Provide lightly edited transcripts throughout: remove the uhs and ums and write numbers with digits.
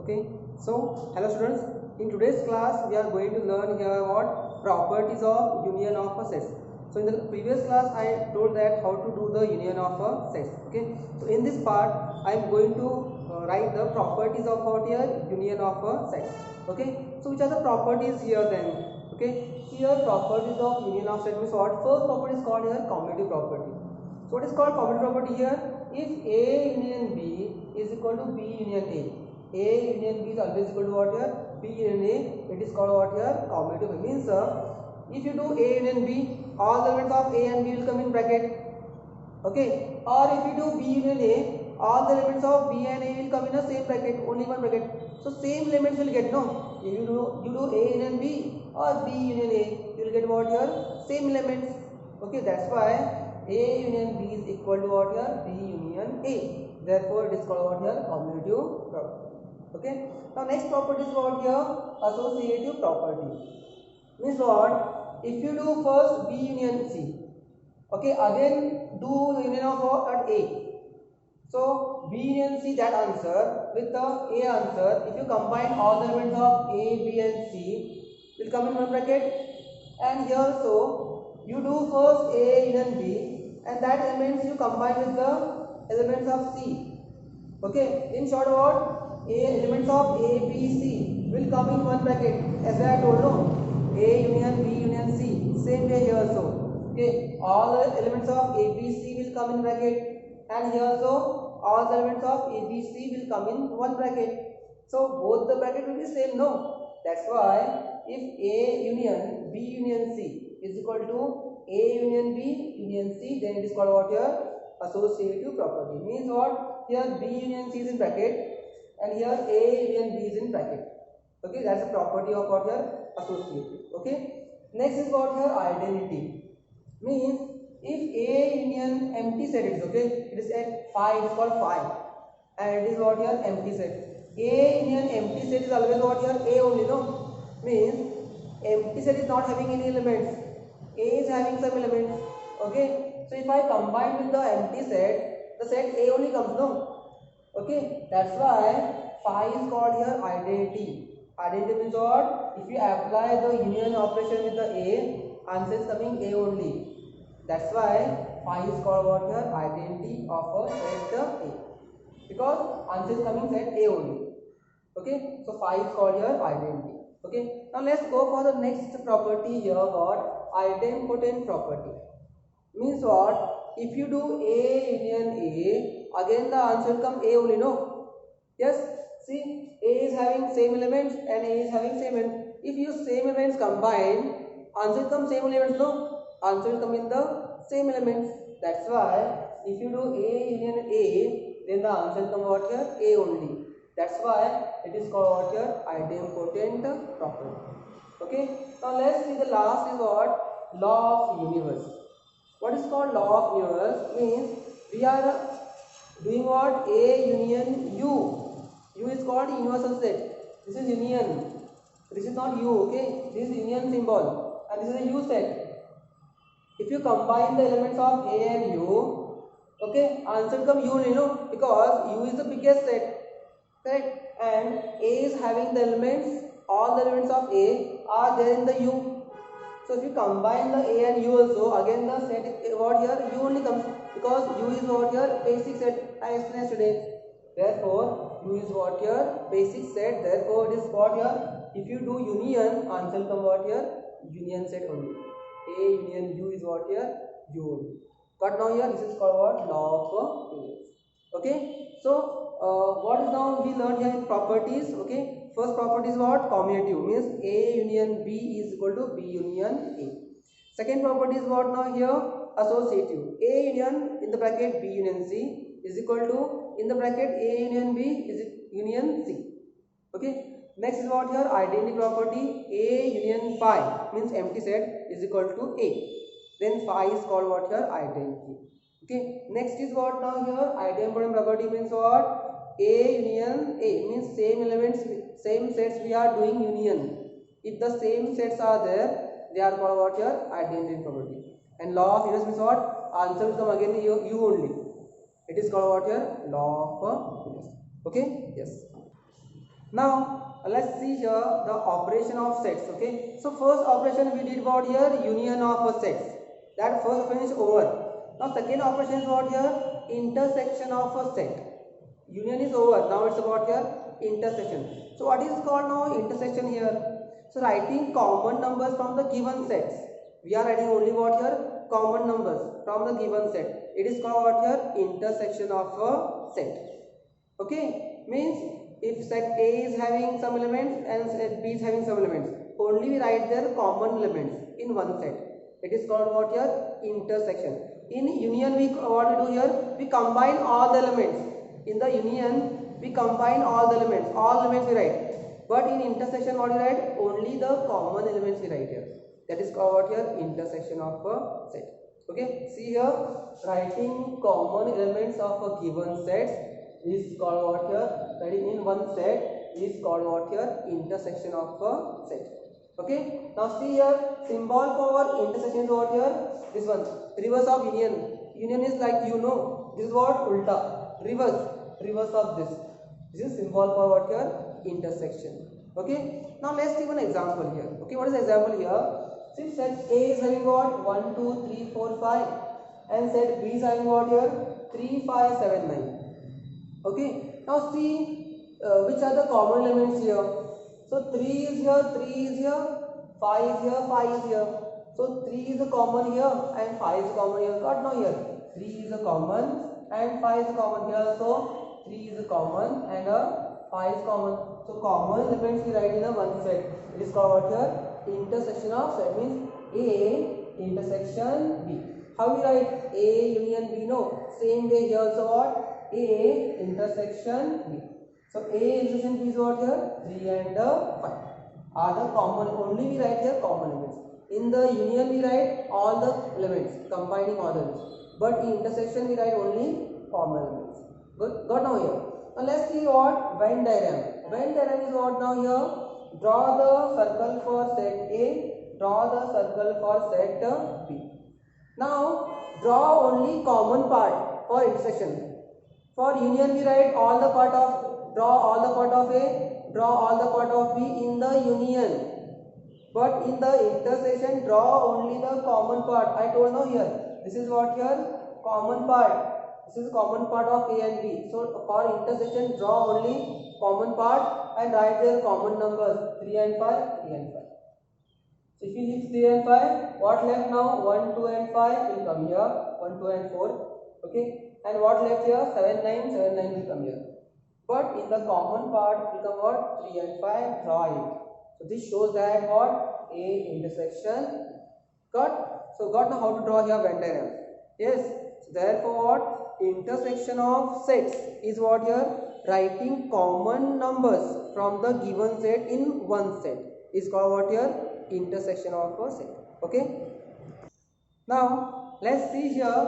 Okay, so hello students. In today's class we are going to learn here what properties of union of a sets. So in the previous class I told that how to do the union of a sets. Okay, so in this part I am going to write the properties of what here union of a set. Okay, so which are the properties here then? Okay, here properties of union of set means what? First property is called here commutative property. So what is called commutative property here? If A union B is equal to B union A union B is always equal to what here? B union A, it is called what here? Commutative. It means if you do A union B, all the elements of A and B will come in bracket. Okay, or if you do B union A, all the elements of B and A will come in the same bracket, only one bracket. So same elements will get, no? If you do A union B or B union A, you will get what here? Same elements. Okay, that's why A union B is equal to what here? B union A. Therefore, it is called what here? Commutative property. Okay, now next property is what here? Associative property. Means what? If you do first B union C, okay, again do union of what at A. So B union C, that answer with the A answer, if you combine all the elements of A, B and C will come in one bracket. And here also you do first A union B and that elements you combine with the elements of C. Okay, in short what? Elements of A, B, C will come in one bracket, as I told, no? A union B union C. Same way here also. Okay, all the elements of A, B, C will come in bracket, and here also all the elements of A, B, C will come in one bracket. So both the bracket will be same, no? That's why if A union B union C is equal to A union B union C, then it is called what here? Associative property. Means what? Here B union C is in bracket and here A union B is in bracket. Okay, that's a property of what here? Associative. Okay, next is what here? Identity. Means if A union empty set is, okay, it is at phi, it is called phi, and it is what here? Empty set. A union empty set is always what here? A only, no? Means empty set is not having any elements, A is having some elements. Okay, so if I combine with the empty set, the set A only comes, no? Okay, that's why phi is called here identity. Identity means what? If you apply the union operation with the A, answer is coming A only. That's why phi is called what here? Identity of a set A. Because answer is coming set A only. Okay, so phi is called here identity. Okay, now let's go for the next property here, what? Idempotent property. Means what? If you do A union A, again the answer will come A only, no? Yes, see, A is having same elements and A is having same elements. If you same elements combine, answer will come same elements, no? Answer will come in the same elements. That's why if you do A union A, then the answer will come what here? A only. That's why it is called what here? Idempotent property. Okay, now let's see the last is what? Law of universe. What is called law of universe? Means we are doing what? A union U. U is called universal set. This is union. This is not U, okay? This is union symbol. And this is a U set. If you combine the elements of A and U, okay, answer will come U, you know, because U is the biggest set. Correct? And A is having the elements, all the elements of A are there in the U. So if you combine the A and U also, again the set is what here? U only comes, because U is what here? Basic set, I explained yesterday. Therefore, U is what here? Basic set. Therefore, it is what here? If you do union, answer will come what here? Union set only. A union U is what here? U only. But now here, this is called what? Law of universe. Okay. So what is now we learned here in properties? Okay. First property is what? Commutative, means A union B is equal to B union A. Second property is what now here? Associative. A union in the bracket B union C is equal to in the bracket A union B is union C. Okay. Next is what here? Identity property. A union phi means empty set is equal to A. Then phi is called what here? Identity. Okay. Next is what now here? Idempotent property means what? A union A means same elements, same sets we are doing union. If the same sets are there, they are called what here? Identity property. And law of universe means what? Answer will come again U only. It is called what here? Law of universe. Okay? Yes. Now let's see here the operation of sets. Okay, so first operation we did what here, union of sets. That first operation is over. Now second operation is what here, intersection of a set. Union is over, now it's about here intersection. So what is called now intersection here? So writing common numbers from the given sets. We are writing only what here, common numbers from the given set. It is called what here, intersection of a set. Okay, means if set A is having some elements and set B is having some elements, only we write their common elements in one set. It is called what here, intersection. In union we what we do here, we combine all the elements. In the union we combine all the elements, we write. But in intersection what we write, only the common elements we write here. That is called what here, intersection of a set. Okay, see here, writing common elements of a given set is called what here, writing in one set is called what here, intersection of a set. Okay, now see here, symbol for intersection is what here, this one, reverse of union. Union is like, you know, this is what, ulta, reverse of this. This is symbol for what here, intersection. Okay, now let's give an example here. Okay, what is the example here? Since set A is having what, 1 2 3 4 5 and set B is having what here, 3 5 7 9. Okay, now see which are the common elements here. So 3 is here, 3 is here, 5 is here, 5 is here. So 3 is a common here and 5 is common here. Got now here, 3 is a common and 5 is common here. So 3 is a common and 5 is common. So common elements we write in a one set. It is called what here, intersection of set, means A intersection B. How we write A union B? No, same way here also what, A intersection B. So A intersection B is what here, 3 and 5 are the common, only we write here common elements. In the union we write all the elements, combining all the elements. But in intersection we write only common elements. Good, got now here. Now let's see what Venn diagram. Venn diagram is what now here, draw the circle for set A, draw the circle for set B. Now draw only common part for intersection. For union we write all the part of, draw all the part of A, draw all the part of B in the union. But in the intersection draw only the common part. I told now here, this is what here, common part. This is common part of A and B. So for intersection draw only common part and write their common numbers, 3 and 5, 3 and 5. So if you leave 3 and 5, what left now? 1, 2 and 5 will come here, 1, 2 and 4. Okay, and what left here? 7, 9, 7, 9 will come here. But in the common part will come what? 3 and 5, draw it. So this shows that what? A intersection. Got? So got now how to draw here Venn diagram. Yes. So therefore what? Intersection of sets is what here? Writing common numbers from the given set in one set is called what here? Intersection of a set. Okay. Now let's see here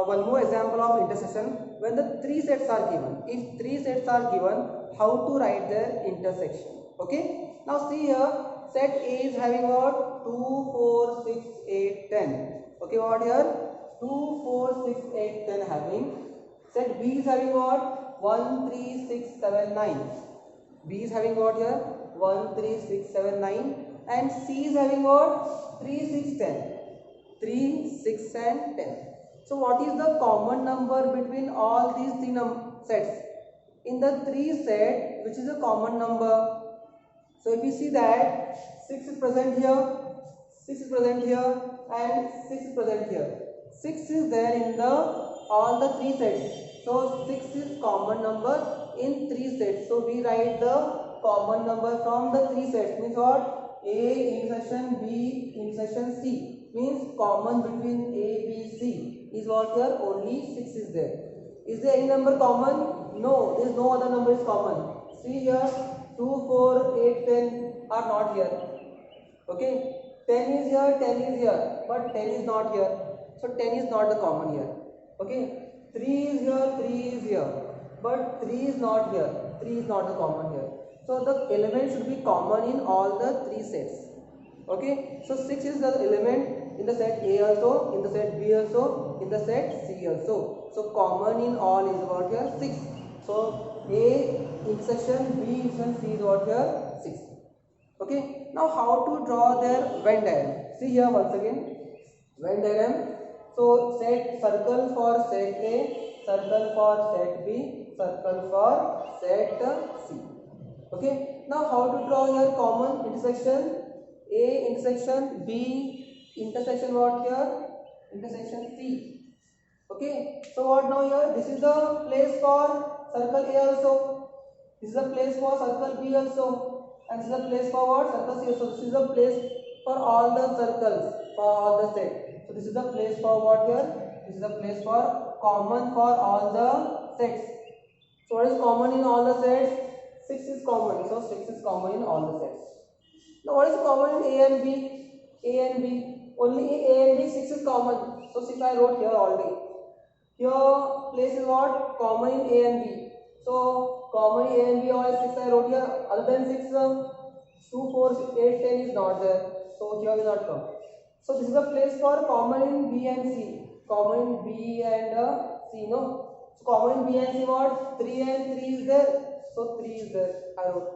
one more example of intersection when the three sets are given. If three sets are given, how to write their intersection? Okay. Now see here, set A is having what? 2, 4, 6, 8, 10. Okay, what here? 2, 4, 6, 8, 10 having. Set B is having what? 1, 3, 6, 7, 9. B is having what here? 1, 3, 6, 7, 9. And C is having what? 3, 6, 10. 3, 6 and 10. So what is the common number between all these three sets? In the 3 set, which is a common number? So if you see that 6 is present here, 6 is present here and 6 is present here. 6 is there in the all the 3 sets. So 6 is common number in 3 sets. So we write the common number from the 3 sets. Means what? A intersection B intersection C. Means common between A, B, C is what here? Only 6 is there. Is there any number common? No, there is no other number is common. See here, 2, 4, 8, 10 are not here. Okay, 10 is here, 10 is here, but 10 is not here. So 10 is not the common here. Okay, 3 is here, 3 is here, but 3 is not here. 3 is not the common here. So the element should be common in all the 3 sets. Okay, so 6 is the element in the set A also, in the set B also, in the set C also. So common in all is about here 6. So A intersection B intersection C is what here 6. Okay, now how to draw their Venn diagram? See here once again, Venn diagram. So set circle for set A, circle for set B, circle for set C. Okay, now how to draw your common intersection? A intersection B intersection what here? Intersection C. Okay, so what now here? This is the place for circle A also. This is the place for circle B also. And this is the place for what? Circle C. So this is the place for all the circles, for all the sets. So this is the place for what here? This is the place for common for all the sets. So what is common in all the sets? 6 is common. So 6 is common in all the sets. Now what is common in A and B? A and B. Only in A and B 6 is common. So 6 I wrote here already. Here place is what? Common in A and B. So common in A and B all 6 I wrote here. Other than 6, 2, 4, 8, 10 is not there. So here will not come. So this is the place for common in B and C. Common in B and C, no? So common in B and C what? 3 and 3 is there. So 3 is there. I wrote.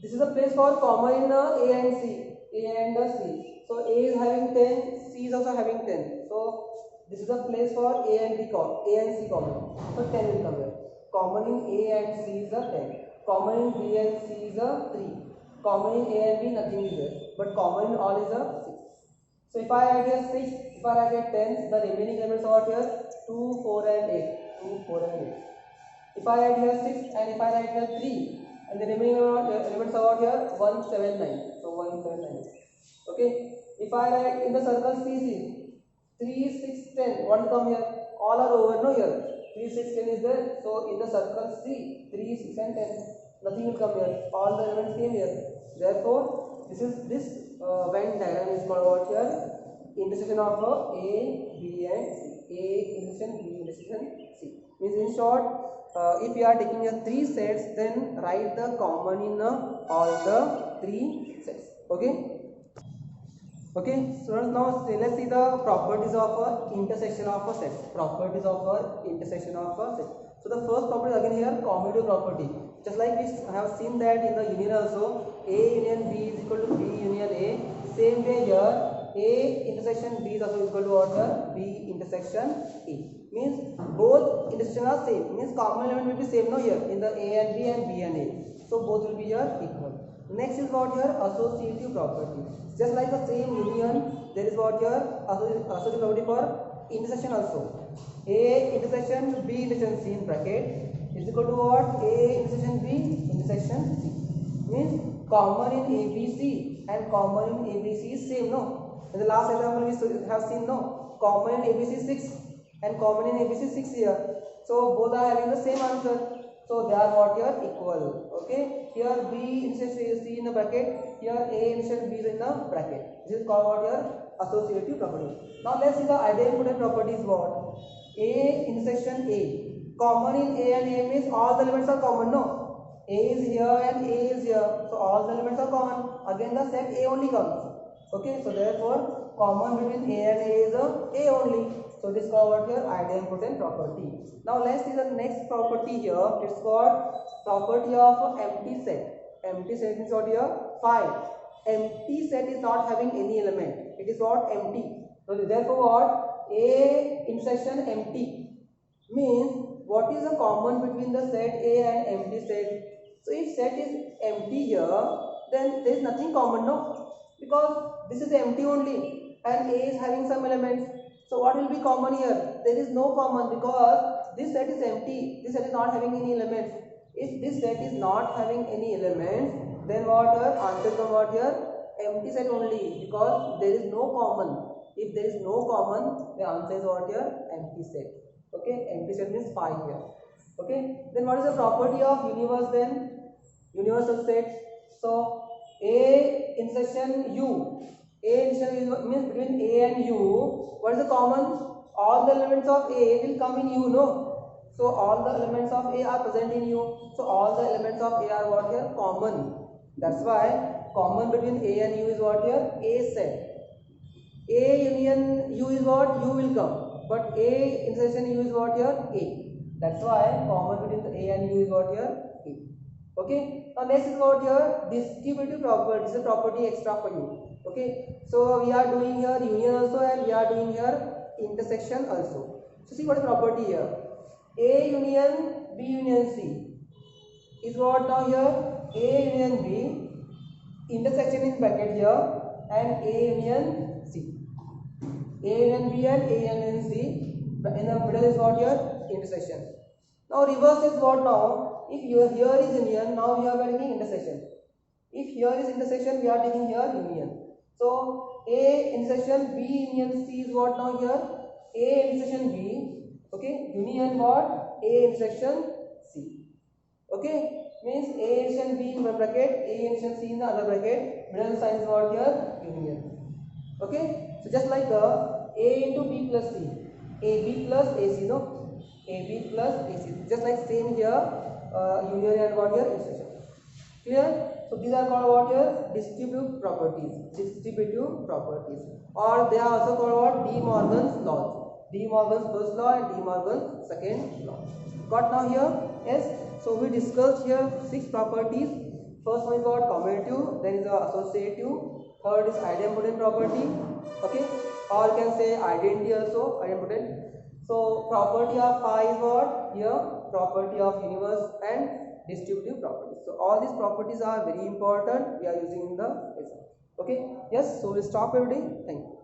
This is the place for common in A and C. A and C. So A is having 10. C is also having 10. So this is the place for A and B common. A and C common. So 10 will come here. Common in A and C is a 10. Common in B and C is a 3. Common in A and B nothing is there. But common in all is a 6. So if I add here 6, if I add here 10, the remaining elements are here 2, 4 and 8. 2, 4 and 8. If I add here 6 and if I add here 3, and the remaining elements are here 1, 7, 9. So 1, 7, 9. Okay. If I write in the circle CC, 3, 6, 10. What will come here? All are over, no here. 3, 6, 10 is there. So in the circle C, 3, 6 and 10. Nothing will come here. All the elements came here. Therefore, this Venn diagram is called what here? Intersection of A, B and C. A intersection B intersection C. Means in short, if you are taking your 3 sets, then write the common in all the 3 sets. Okay. Okay, so now let's see the properties of intersection of a set. Properties of intersection of a set. So the first property again here, commutative property. Just like we have seen that in the union also, A union B is equal to B union A. Same way here, A intersection B is also equal to what? B intersection A. Means both intersections are same. Means common element will be same now here in the A and B and B and A. So both will be here equal. Next is what here? Associative property. Just like the same union, there is what here? Associative property for intersection also. A intersection B intersection C in bracket is equal to what? A intersection B intersection C. Means common in ABC and common in ABC is same, no? In the last example we have seen, no? Common in ABC 6 and common in ABC 6 here. So both are having the same answer. So they are what here? Equal. Okay. Here B intersection C in the bracket. Here A intersection B is in the bracket. This is called what here? Associative property. Now let's see the idempotent property is what? A intersection A. Common in A and A means all the elements are common, no? A is here and A is here. So all the elements are common. Again the set A only comes. Okay. So therefore common between A and A is A only. So this is called what here? Idempotent property. Now let's see the next property here. It's called property of empty set. Empty set means what here? 5. Empty set is not having any element. It is what? Empty. So therefore what? A intersection empty means what is the common between the set A and empty set? So if set is empty here, then there is nothing common, no? Because this is empty only and A is having some elements. So what will be common here? There is no common because this set is empty. This set is not having any elements. If this set is not having any elements, then what here? Answer come what here? Empty set only because there is no common. If there is no common, the answer is what here? Empty set. Okay, empty set means 5 here. Okay, then what is the property of universe then? Universal set. So A intersection U. A intersection means between A and U. What is the common? All the elements of A will come in U, no? So all the elements of A are present in U. So all the elements of A are what here? Common. That's why common between A and U is what here? A set. A union U is what? U will come. But A intersection U is what here? A. That's why common between the A and U is what here? Okay, now next is what here, distributive property. This is a property extra for you. Okay, so we are doing here union also, and we are doing here intersection also. So see what is property here. A union B union C is what now here, A union B, intersection in bracket here, and A union C. A union B and A union C, in the middle is what here, intersection. Now reverse is what now, if here is union, now we are taking intersection. If here is intersection, we are taking here union. So A intersection B union C is what now here, A intersection B, okay, union what, A intersection C. Okay, means A intersection B in one bracket, A intersection C in the other bracket, middle sign is what here, union. Okay, so just like the A into B plus C, AB plus AC, no, AB plus AC, just like same here, union and what here, intersection. Clear? So these are called what here, distributive properties, or they are also called what, De Morgan's laws, De Morgan's first law and De Morgan's second law. Got now here? Yes. So we discussed here 6 properties. First one is what, commutative, then is the associative, third is idempotent property, okay, or you can say identity also, idempotent. So property of phi is what here, property of universe and distributive properties. So all these properties are very important, we are using in the exam. Okay, yes, so we'll stop every day. Thank you.